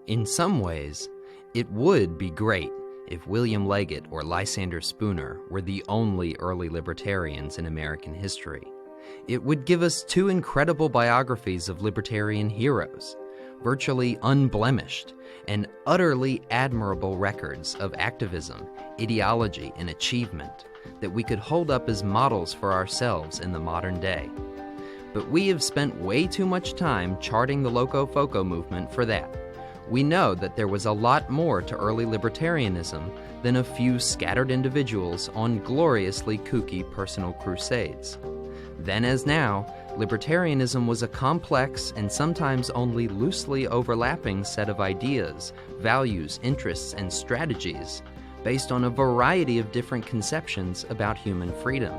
In some ways, it would be great if William Leggett or Lysander Spooner were the only early libertarians in American history. It would give us two incredible biographies of libertarian heroes, virtually unblemished and utterly admirable records of activism, ideology, and achievement that we could hold up as models for ourselves in the modern day. But we have spent way too much time charting the Loco-Foco movement for that. We know that there was a lot more to early libertarianism than a few scattered individuals on gloriously kooky personal crusades. Then as now, libertarianism was a complex and sometimes only loosely overlapping set of ideas, values, interests, and strategies based on a variety of different conceptions about human freedom.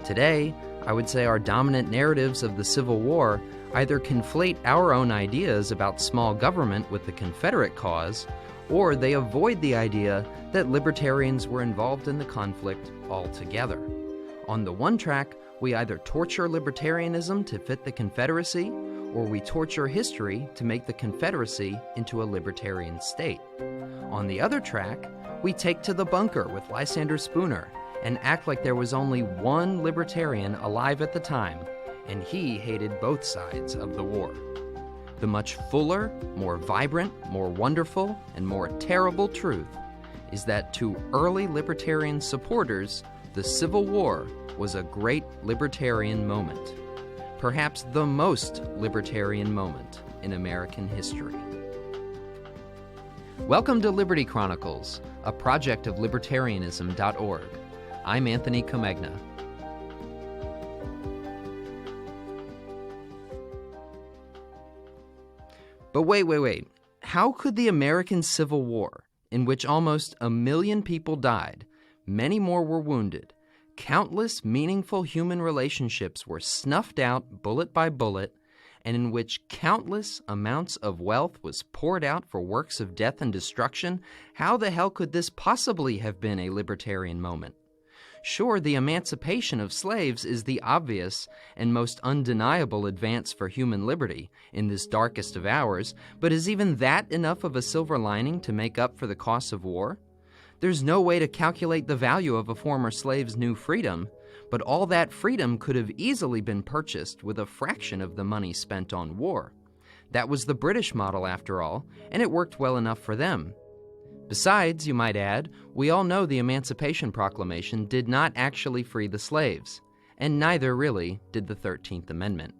Today, I would say our dominant narratives of the Civil War either conflate our own ideas about small government with the Confederate cause, or they avoid the idea that libertarians were involved in the conflict altogether. On the one track, we either torture libertarianism to fit the Confederacy, or we torture history to make the Confederacy into a libertarian state. On the other track, we take to the bunker with Lysander Spooner and act like there was only one libertarian alive at the time, and he hated both sides of the war. The much fuller, more vibrant, more wonderful, and more terrible truth is that to early libertarian supporters, the Civil War was a great libertarian moment, perhaps the most libertarian moment in American history. Welcome to Liberty Chronicles, a project of libertarianism.org. I'm Anthony Comegna. But wait. How could the American Civil War, in which almost 1 million people died, many more were wounded, countless meaningful human relationships were snuffed out bullet by bullet, and in which countless amounts of wealth was poured out for works of death and destruction, how the hell could this possibly have been a libertarian moment? Sure, the emancipation of slaves is the obvious and most undeniable advance for human liberty in this darkest of hours, but is even that enough of a silver lining to make up for the costs of war? There's no way to calculate the value of a former slave's new freedom, but all that freedom could have easily been purchased with a fraction of the money spent on war. That was the British model, after all, and it worked well enough for them. Besides, you might add, we all know the Emancipation Proclamation did not actually free the slaves, and neither really did the 13th Amendment.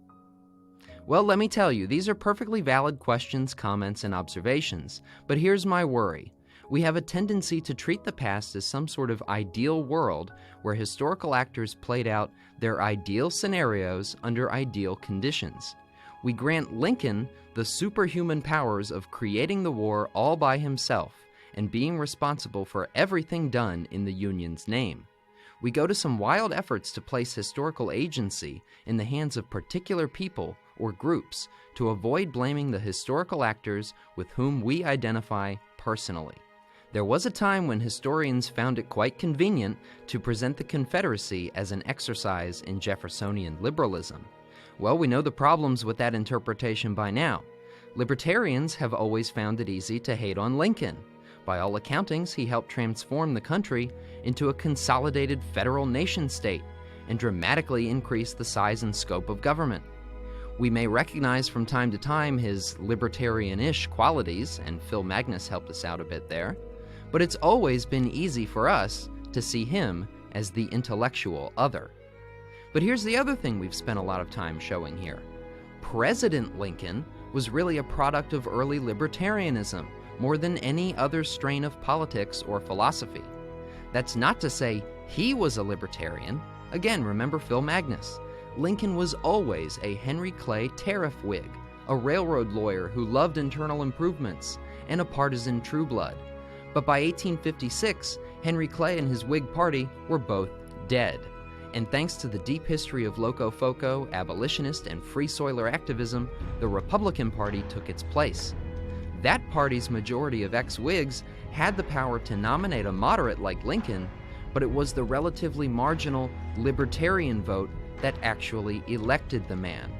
Well, let me tell you, these are perfectly valid questions, comments, and observations, but here's my worry. We have a tendency to treat the past as some sort of ideal world where historical actors played out their ideal scenarios under ideal conditions. We grant Lincoln the superhuman powers of creating the war all by himself and being responsible for everything done in the Union's name. We go to some wild efforts to place historical agency in the hands of particular people or groups to avoid blaming the historical actors with whom we identify personally. There was a time when historians found it quite convenient to present the Confederacy as an exercise in Jeffersonian liberalism. Well, we know the problems with that interpretation by now. Libertarians have always found it easy to hate on Lincoln. By all accountings, he helped transform the country into a consolidated federal nation-state and dramatically increase the size and scope of government. We may recognize from time to time his libertarian-ish qualities, and Phil Magnus helped us out a bit there, but it's always been easy for us to see him as the intellectual other. But here's the other thing we've spent a lot of time showing here. President Lincoln was really a product of early libertarianism, more than any other strain of politics or philosophy. That's not to say he was a libertarian. Again, remember Phil Magnus. Lincoln was always a Henry Clay tariff whig, a railroad lawyer who loved internal improvements, and a partisan true blood. But by 1856, Henry Clay and his Whig Party were both dead. And thanks to the deep history of Loco-Foco, abolitionist, and free soiler activism, the Republican Party took its place. That party's majority of ex-Whigs had the power to nominate a moderate like Lincoln, but it was the relatively marginal libertarian vote that actually elected the man.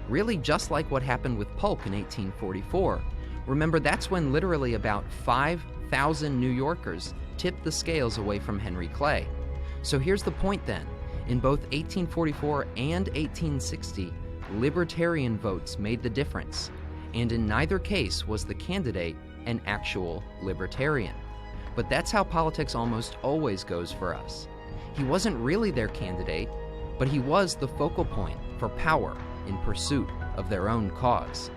Really just like what happened with Polk in 1844, Remember, that's when literally about 5,000 New Yorkers tipped the scales away from Henry Clay. So here's the point then. In both 1844 and 1860, libertarian votes made the difference, and in neither case was the candidate an actual libertarian. But that's how politics almost always goes for us. He wasn't really their candidate, but he was the focal point for power in pursuit of their own cause.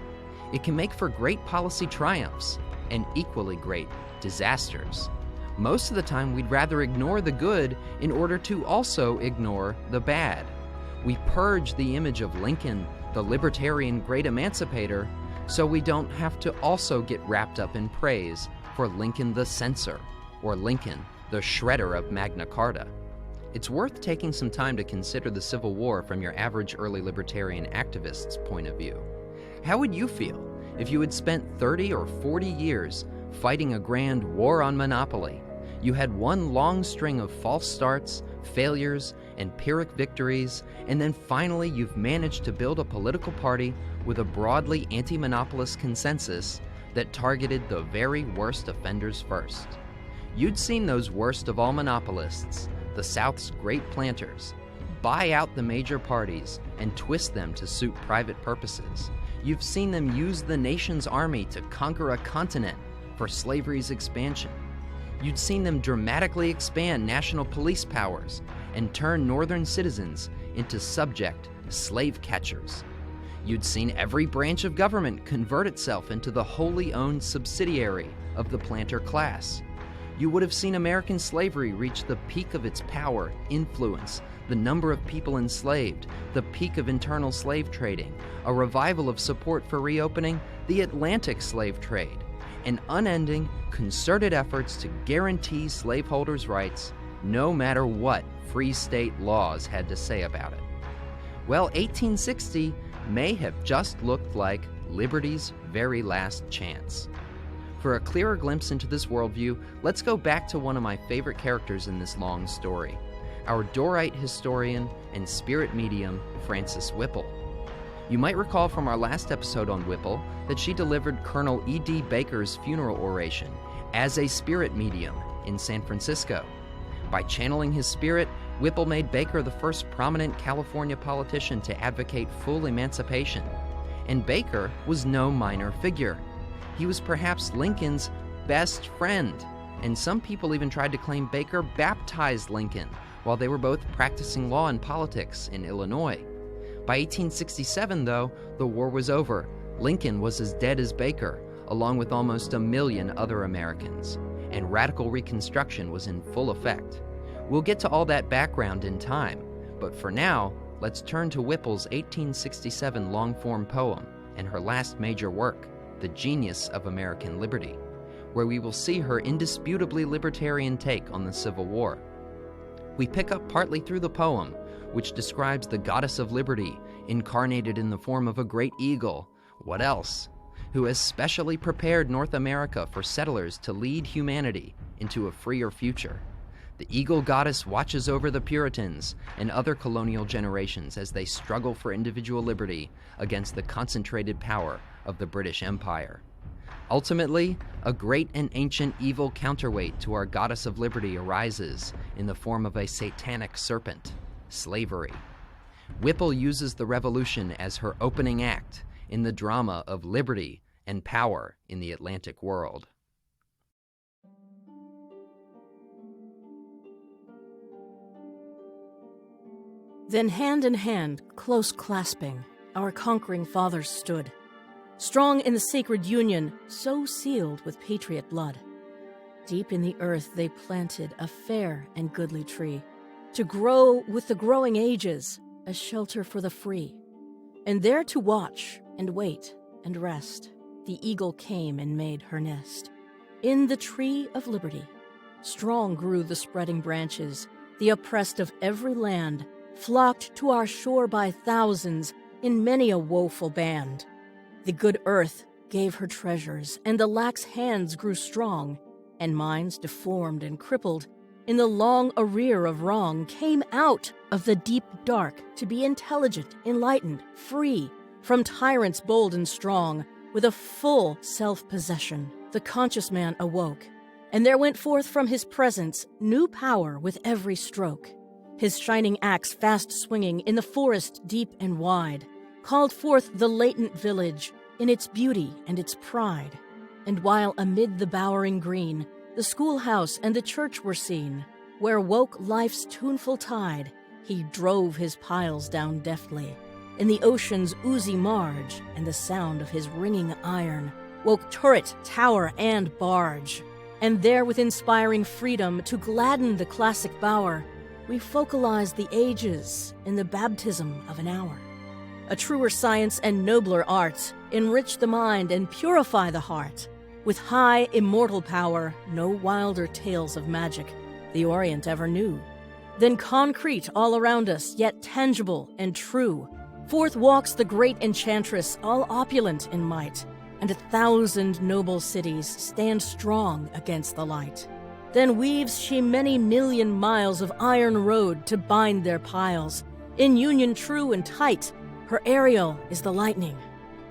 It can make for great policy triumphs and equally great disasters. Most of the time, we'd rather ignore the good in order to also ignore the bad. We purge the image of Lincoln, the libertarian great emancipator, so we don't have to also get wrapped up in praise for Lincoln the censor, or Lincoln the shredder of Magna Carta. It's worth taking some time to consider the Civil War from your average early libertarian activist's point of view. How would you feel if you had spent 30 or 40 years fighting a grand war on monopoly? You had one long string of false starts, failures, and Pyrrhic victories, and then finally you've managed to build a political party with a broadly anti-monopolist consensus that targeted the very worst offenders first. You'd seen those worst of all monopolists, the South's great planters, buy out the major parties and twist them to suit private purposes. You've seen them use the nation's army to conquer a continent for slavery's expansion. You'd seen them dramatically expand national police powers and turn northern citizens into subject slave catchers. You'd seen every branch of government convert itself into the wholly owned subsidiary of the planter class. You would have seen American slavery reach the peak of its power, influence, the number of people enslaved, the peak of internal slave trading, a revival of support for reopening the Atlantic slave trade, and unending, concerted efforts to guarantee slaveholders' rights, no matter what free state laws had to say about it. Well, 1860 may have just looked like liberty's very last chance. For a clearer glimpse into this worldview, let's go back to one of my favorite characters in this long story, our Dorite historian and spirit medium, Frances Whipple. You might recall from our last episode on Whipple that she delivered Colonel E.D. Baker's funeral oration as a spirit medium in San Francisco. By channeling his spirit, Whipple made Baker the first prominent California politician to advocate full emancipation. And Baker was no minor figure. He was perhaps Lincoln's best friend, and some people even tried to claim Baker baptized Lincoln while they were both practicing law and politics in Illinois. By 1867, though, the war was over. Lincoln was as dead as Baker, along with almost 1 million other Americans, and radical Reconstruction was in full effect. We'll get to all that background in time, but for now, let's turn to Whipple's 1867 long-form poem and her last major work, The Genius of American Liberty, where we will see her indisputably libertarian take on the Civil War. We pick up partly through the poem, which describes the goddess of liberty, incarnated in the form of a great eagle, what else, who has specially prepared North America for settlers to lead humanity into a freer future. The eagle goddess watches over the Puritans and other colonial generations as they struggle for individual liberty against the concentrated power of the British Empire. Ultimately, a great and ancient evil counterweight to our goddess of liberty arises in the form of a satanic serpent, slavery. Whipple uses the revolution as her opening act in the drama of liberty and power in the Atlantic world. Then hand in hand, close clasping, our conquering fathers stood, strong in the sacred union, so sealed with patriot blood. Deep in the earth they planted a fair and goodly tree, to grow with the growing ages, a shelter for the free. And there to watch and wait and rest, the eagle came and made her nest. In the tree of liberty, strong grew the spreading branches, the oppressed of every land flocked to our shore by thousands in many a woeful band. The good earth gave her treasures, and the lax hands grew strong, and minds deformed and crippled in the long arrear of wrong came out of the deep dark to be intelligent, enlightened, free from tyrants bold and strong, With a full self-possession, the conscious man awoke, and there went forth from his presence new power with every stroke. His shining axe fast swinging in the forest deep and wide, called forth the latent village in its beauty and its pride. And while amid the bowering green, the schoolhouse and the church were seen, where woke life's tuneful tide, he drove his piles down deftly. In the ocean's oozy marge, and the sound of his ringing iron woke turret, tower, and barge. And there with inspiring freedom to gladden the classic bower, we focalize the ages in the baptism of an hour. A truer science and nobler art enrich the mind and purify the heart. With high immortal power, no wilder tales of magic the Orient ever knew. Then concrete all around us, yet tangible and true. Forth walks the great enchantress, all opulent in might, and 1,000 noble cities stand strong against the light. Then weaves she many million miles of iron road to bind their piles. In union true and tight, her aerial is the lightning,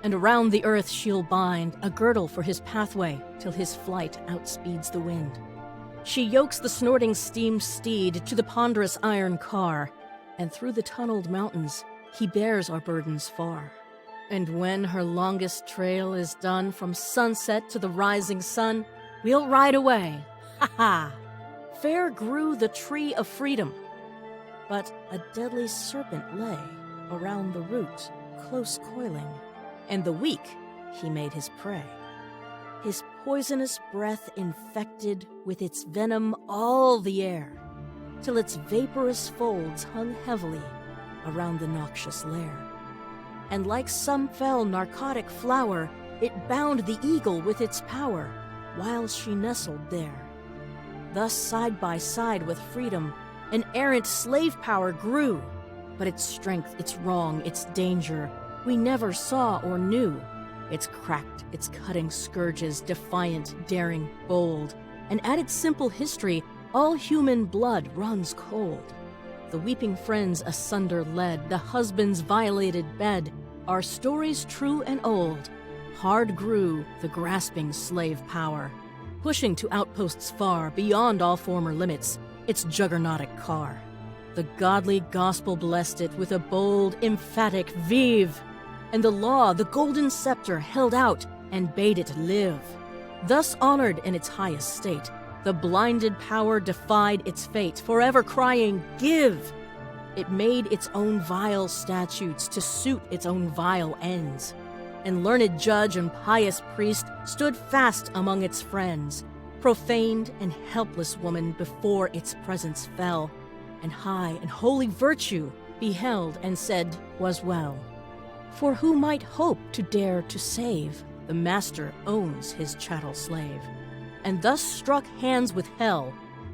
and around the earth she'll bind a girdle for his pathway till his flight outspeeds the wind. She yokes the snorting steam steed to the ponderous iron car, and through the tunneled mountains he bears our burdens far. And when her longest trail is done from sunset to the rising sun, we'll ride away. Ha ha! Fair grew the tree of freedom, but a deadly serpent lay around the root, close coiling, and the weak he made his prey. His poisonous breath infected with its venom all the air, till its vaporous folds hung heavily around the noxious lair. And like some fell narcotic flower, it bound the eagle with its power, while she nestled there. Thus side by side with freedom, an errant slave power grew, but its strength, its wrong, its danger, we never saw or knew. Its cracked, its cutting scourges, defiant, daring, bold, and at its simple history, all human blood runs cold. The weeping friends asunder led, the husband's violated bed, our stories true and old. Hard grew the grasping slave power, pushing to outposts far beyond all former limits, its juggernautic car. The godly gospel blessed it with a bold, emphatic vive, and the law, the golden scepter, held out and bade it live. Thus honored in its highest state, the blinded power defied its fate, forever crying, "Give!" It made its own vile statutes to suit its own vile ends. And learned judge and pious priest stood fast among its friends. Profaned and helpless woman before its presence fell, and high and holy virtue beheld and said was well. For who might hope to dare to save? The master owns his chattel slave. And thus struck hands with hell,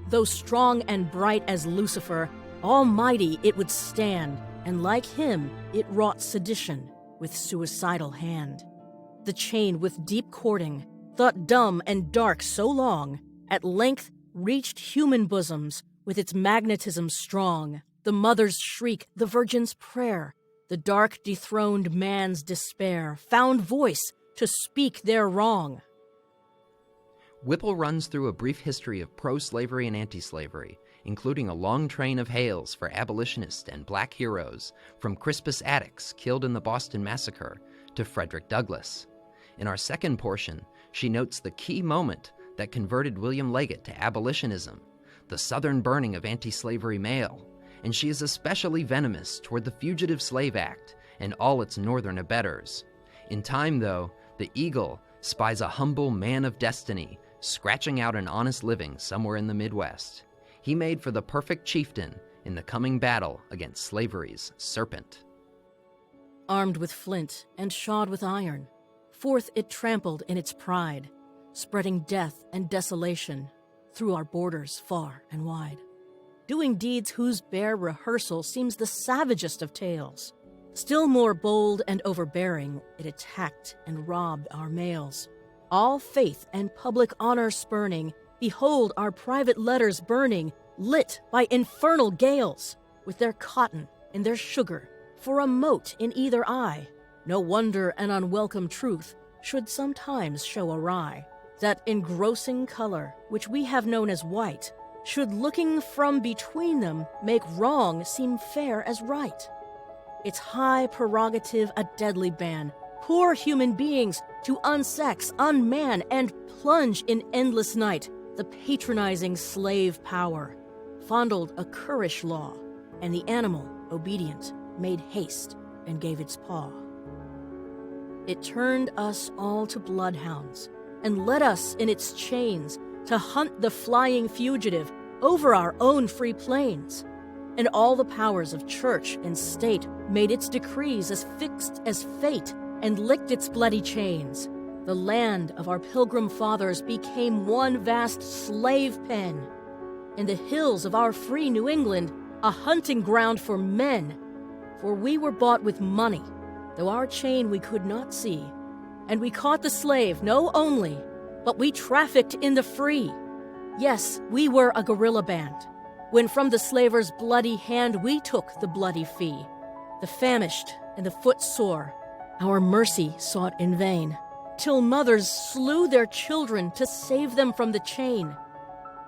though strong and bright as Lucifer, almighty it would stand, and like him it wrought sedition with suicidal hand. The chain with deep cording, thought dumb and dark so long, at length reached human bosoms with its magnetism strong. The mother's shriek, the virgin's prayer, the dark dethroned man's despair, found voice to speak their wrong. Whipple runs through a brief history of pro-slavery and anti-slavery, including a long train of hails for abolitionist and black heroes, from Crispus Attucks, killed in the Boston Massacre, to Frederick Douglass. In our second portion, she notes the key moment that converted William Leggett to abolitionism, the Southern burning of anti-slavery mail, and she is especially venomous toward the Fugitive Slave Act and all its Northern abettors. In time, though, the Eagle spies a humble man of destiny scratching out an honest living somewhere in the Midwest. He made for the perfect chieftain in the coming battle against slavery's serpent. Armed with flint and shod with iron, forth it trampled in its pride, spreading death and desolation through our borders far and wide. Doing deeds whose bare rehearsal seems the savagest of tales. Still more bold and overbearing, it attacked and robbed our mails. All faith and public honor spurning, behold our private letters burning, lit by infernal gales, with their cotton and their sugar, for a mote in either eye. No wonder an unwelcome truth should sometimes show awry, that engrossing color, which we have known as white, should looking from between them make wrong seem fair as right. Its high prerogative a deadly ban, poor human beings to unsex, unman, and plunge in endless night, the patronizing slave power, fondled a currish law, and the animal, obedient, made haste and gave its paw. It turned us all to bloodhounds, and led us in its chains to hunt the flying fugitive over our own free plains. And all the powers of church and state made its decrees as fixed as fate, and licked its bloody chains. The land of our pilgrim fathers became one vast slave pen, and the hills of our free New England a hunting ground for men. For we were bought with money, though our chain we could not see, and we caught the slave, no only, but we trafficked in the free. Yes, we were a guerrilla band, when from the slaver's bloody hand we took the bloody fee. The famished and the footsore our mercy sought in vain, till mothers slew their children to save them from the chain.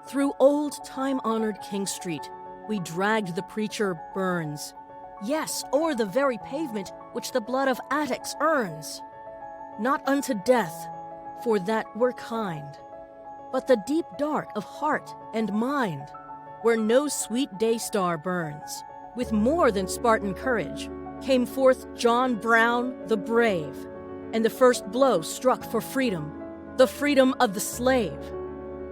Through old time-honored King Street we dragged the preacher Burns, yes, o'er the very pavement which the blood of Attucks earns. Not unto death, for that were kind, but the deep dark of heart and mind, where no sweet day-star burns. With more than Spartan courage came forth John Brown the brave, and the first blow struck for freedom, the freedom of the slave.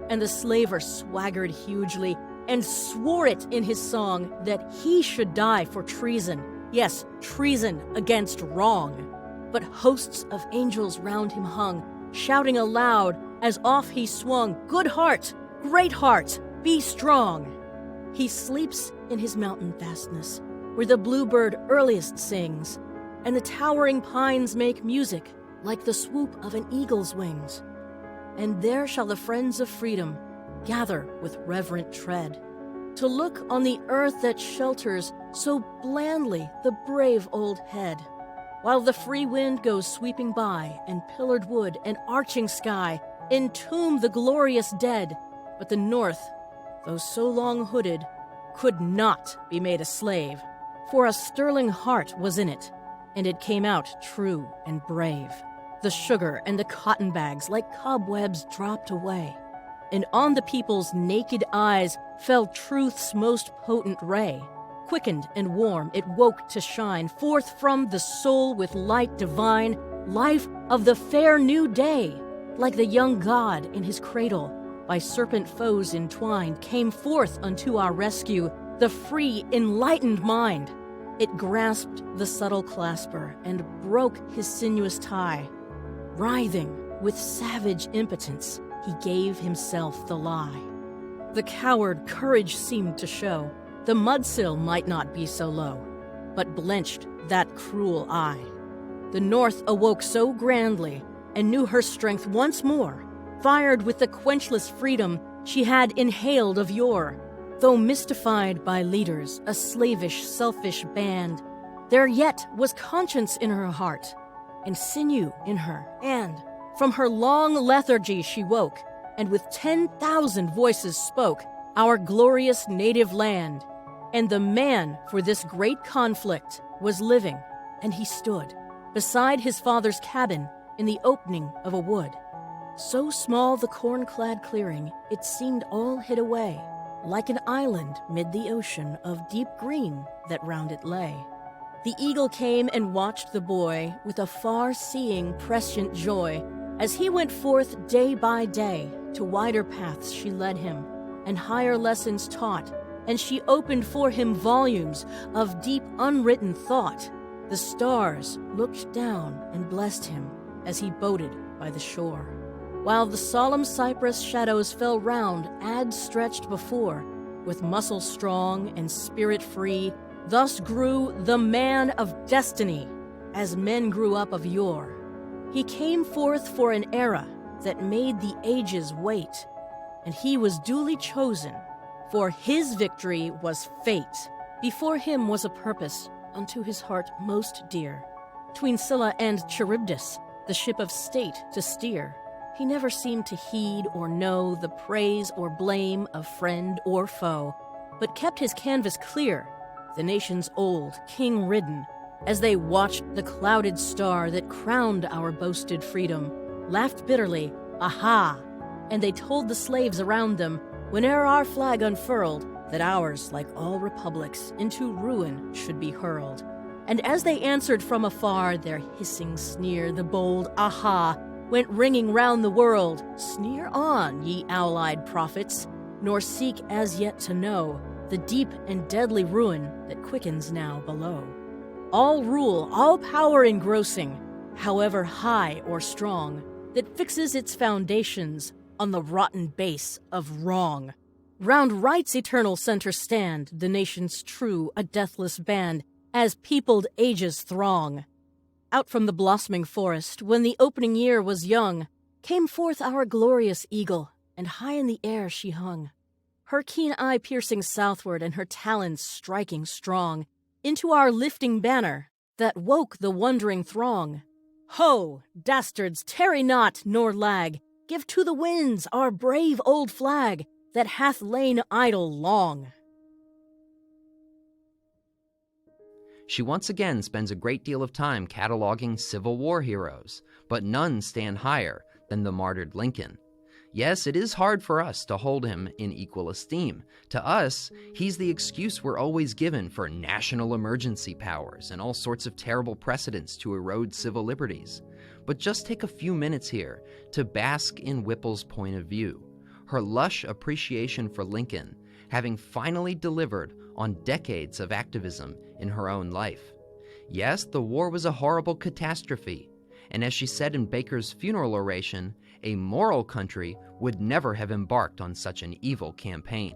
And the slaver swaggered hugely, and swore it in his song that he should die for treason, yes, treason against wrong. But hosts of angels round him hung, shouting aloud as off he swung, "Good heart, great heart, be strong!" He sleeps in his mountain fastness, where the bluebird earliest sings, and the towering pines make music like the swoop of an eagle's wings. And there shall the friends of freedom gather with reverent tread, to look on the earth that shelters so blandly the brave old head, while the free wind goes sweeping by, and pillared wood and arching sky entomb the glorious dead. But the North, though so long hooded, could not be made a slave, for a sterling heart was in it, and it came out true and brave. The sugar and the cotton bags like cobwebs dropped away, and on the people's naked eyes fell truth's most potent ray. Quickened and warm it woke to shine forth from the soul with light divine, life of the fair new day. Like the young god in his cradle, by serpent foes entwined, came forth unto our rescue the free, enlightened mind. It grasped the subtle clasper and broke his sinuous tie. Writhing with savage impotence, he gave himself the lie. The coward courage seemed to show. The mudsill might not be so low, but blenched that cruel eye. The North awoke so grandly, and knew her strength once more, fired with the quenchless freedom she had inhaled of yore. Though mystified by leaders, a slavish, selfish band, there yet was conscience in her heart, and sinew in her, and from her long lethargy she woke, and with 10,000 voices spoke our glorious native land. And the man for this great conflict was living, and he stood beside his father's cabin in the opening of a wood. So small the corn-clad clearing, it seemed all hid away, like an island mid the ocean of deep green that round it lay. The eagle came and watched the boy with a far-seeing, prescient joy, as he went forth day by day. To wider paths she led him, and higher lessons taught, and she opened for him volumes of deep unwritten thought. The stars looked down and blessed him as he boated by the shore, while the solemn cypress shadows fell round, ad-stretched before. With muscle strong and spirit free, thus grew the man of destiny, as men grew up of yore. He came forth for an era that made the ages wait, and he was duly chosen, for his victory was fate. Before him was a purpose unto his heart most dear. 'Tween Scylla and Charybdis, the ship of state to steer. He never seemed to heed or know the praise or blame of friend or foe, but kept his canvas clear, the nation's old, king-ridden, as they watched the clouded star that crowned our boasted freedom, laughed bitterly, aha, and they told the slaves around them, whene'er our flag unfurled, that ours, like all republics, into ruin should be hurled. And as they answered from afar, their hissing sneer, the bold aha, went ringing round the world. Sneer on, ye owl-eyed prophets, nor seek as yet to know the deep and deadly ruin that quickens now below. All rule, all power engrossing, however high or strong, that fixes its foundations on the rotten base of wrong. Round right's eternal center stand the nation's true, a deathless band, as peopled ages throng. Out from the blossoming forest, when the opening year was young, came forth our glorious eagle, and high in the air she hung. Her keen eye piercing southward and her talons striking strong into our lifting banner that woke the wondering throng. Ho, dastards, tarry not nor lag, give to the winds our brave old flag that hath lain idle long. She once again spends a great deal of time cataloging Civil War heroes, but none stand higher than the martyred Lincoln. Yes, it is hard for us to hold him in equal esteem. To us, he's the excuse we're always given for national emergency powers and all sorts of terrible precedents to erode civil liberties. But just take a few minutes here to bask in Whipple's point of view, her lush appreciation for Lincoln, having finally delivered on decades of activism in her own life. Yes, the war was a horrible catastrophe, and as she said in Baker's funeral oration, a moral country would never have embarked on such an evil campaign.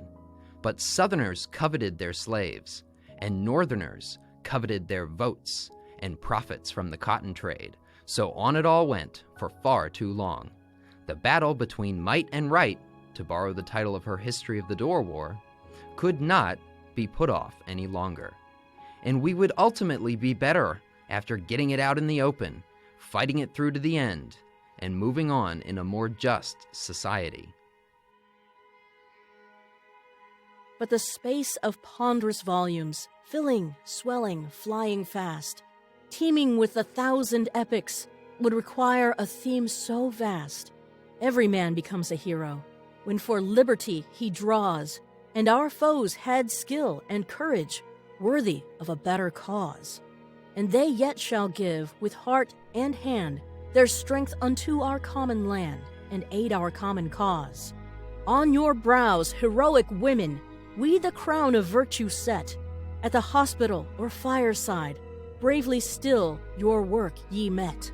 But Southerners coveted their slaves, and Northerners coveted their votes and profits from the cotton trade, so on it all went for far too long. The battle between might and right, to borrow the title of her History of the Door War, could not be put off any longer. And we would ultimately be better after getting it out in the open, fighting it through to the end, and moving on in a more just society. But the space of ponderous volumes, filling, swelling, flying fast, teeming with 1,000 epics, would require a theme so vast. Every man becomes a hero, when for liberty he draws, and our foes had skill and courage, worthy of a better cause. And they yet shall give, with heart and hand, their strength unto our common land, and aid our common cause. On your brows, heroic women, we the crown of virtue set. At the hospital or fireside, bravely still your work ye met.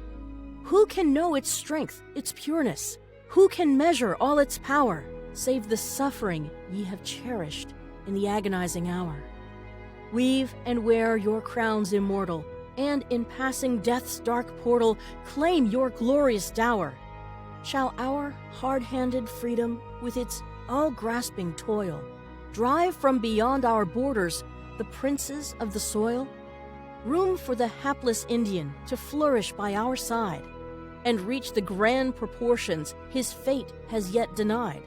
Who can know its strength, its pureness? Who can measure all its power, save the suffering ye have cherished in the agonizing hour? Weave and wear your crowns immortal, and in passing death's dark portal, claim your glorious dower. Shall our hard-handed freedom, with its all-grasping toil, drive from beyond our borders the princes of the soil? Room for the hapless Indian to flourish by our side, and reach the grand proportions his fate has yet denied.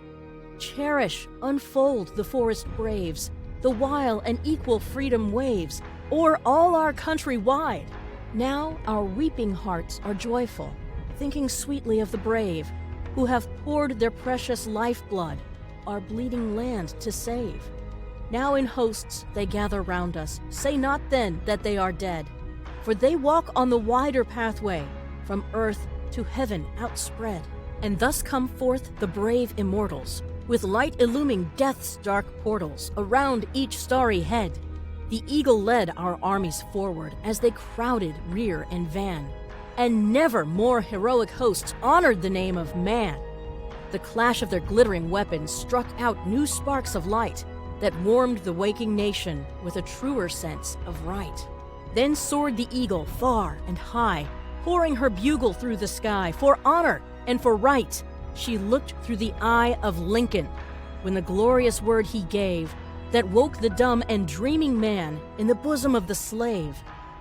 Cherish, unfold the forest braves, the while an equal freedom waves o'er all our country wide. Now our weeping hearts are joyful, thinking sweetly of the brave, who have poured their precious lifeblood, our bleeding land to save. Now in hosts they gather round us, say not then that they are dead, for they walk on the wider pathway, from earth to heaven outspread. And thus come forth the brave immortals, with light illuming death's dark portals around each starry head. The eagle led our armies forward as they crowded rear and van, and never more heroic hosts honored the name of man. The clash of their glittering weapons struck out new sparks of light that warmed the waking nation with a truer sense of right. Then soared the eagle far and high, pouring her bugle through the sky for honor and for right. She looked through the eye of Lincoln when the glorious word he gave that woke the dumb and dreaming man in the bosom of the slave.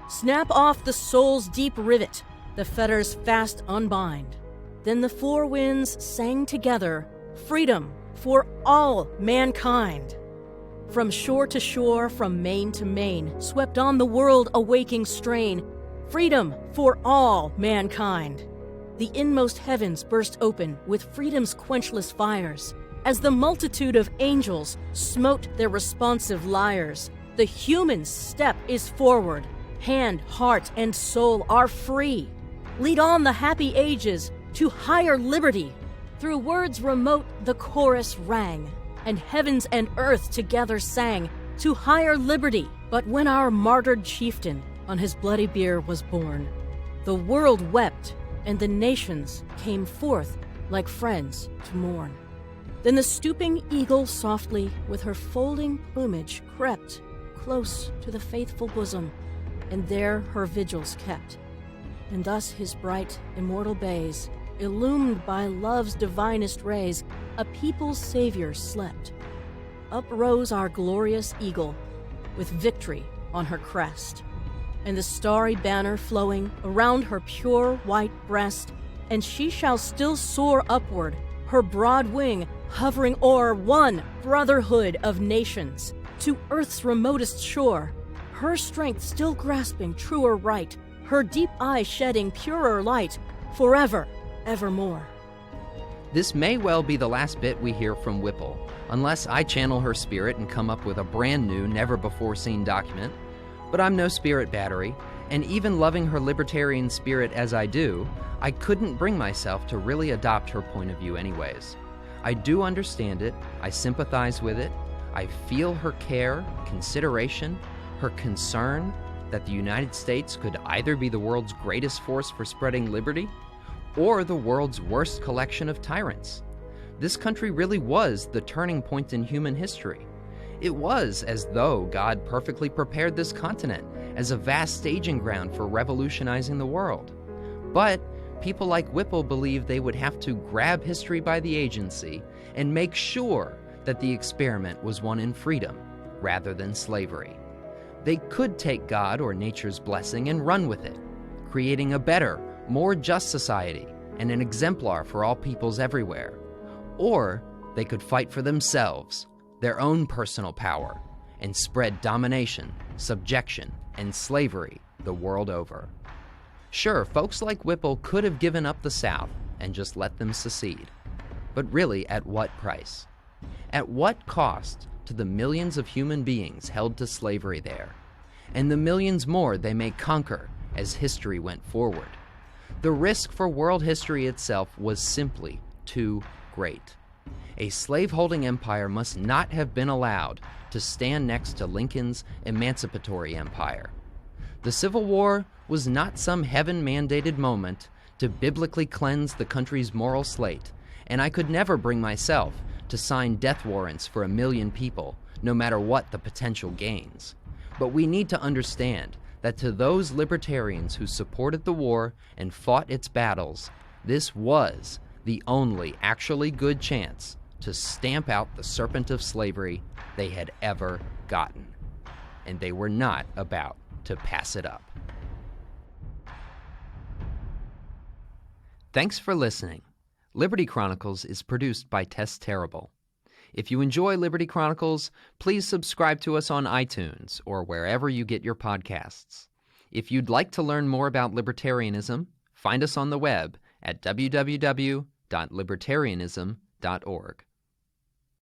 Snap off the soul's deep rivet, the fetters fast unbind. Then the four winds sang together, freedom for all mankind. From shore to shore, from main to main, swept on the world a waking strain, freedom for all mankind. The inmost heavens burst open with freedom's quenchless fires. As the multitude of angels smote their responsive lyres, the human step is forward. Hand, heart, and soul are free. Lead on the happy ages to higher liberty. Through words remote the chorus rang, and heavens and earth together sang to higher liberty. But when our martyred chieftain on his bloody bier was born, the world wept, and the nations came forth like friends to mourn. Then the stooping eagle softly, with her folding plumage, crept close to the faithful bosom, and there her vigils kept. And thus his bright, immortal bays, illumined by love's divinest rays, a people's savior slept. Up rose our glorious eagle, with victory on her crest, and the starry banner flowing around her pure white breast, and she shall still soar upward, her broad wing hovering o'er one brotherhood of nations, to earth's remotest shore, her strength still grasping truer right, her deep eye shedding purer light, forever, evermore. This may well be the last bit we hear from Whipple, unless I channel her spirit and come up with a brand new, never-before-seen document. But I'm no spirit battery, and even loving her libertarian spirit as I do, I couldn't bring myself to really adopt her point of view anyways. I do understand it, I sympathize with it, I feel her care, consideration, her concern that the United States could either be the world's greatest force for spreading liberty, or the world's worst collection of tyrants. This country really was the turning point in human history. It was as though God perfectly prepared this continent as a vast staging ground for revolutionizing the world. But people like Whipple believed they would have to grab history by the agency and make sure that the experiment was one in freedom rather than slavery. They could take God or nature's blessing and run with it, creating a better, more just society and an exemplar for all peoples everywhere. Or they could fight for themselves, their own personal power, and spread domination, subjection, and slavery the world over. Sure, folks like Whipple could have given up the South and just let them secede. But really, at what price? At what cost to the millions of human beings held to slavery there, and the millions more they may conquer as history went forward? The risk for world history itself was simply too great. A slave-holding empire must not have been allowed to stand next to Lincoln's emancipatory empire. The Civil War was not some heaven-mandated moment to biblically cleanse the country's moral slate, and I could never bring myself to sign death warrants for 1 million people, no matter what the potential gains. But we need to understand that to those libertarians who supported the war and fought its battles, this was the only actually good chance to stamp out the serpent of slavery they had ever gotten. And they were not about to pass it up. Thanks for listening. Liberty Chronicles is produced by Tess Terrible. If you enjoy Liberty Chronicles, please subscribe to us on iTunes or wherever you get your podcasts. If you'd like to learn more about libertarianism, find us on the web at www.libertarianism.org.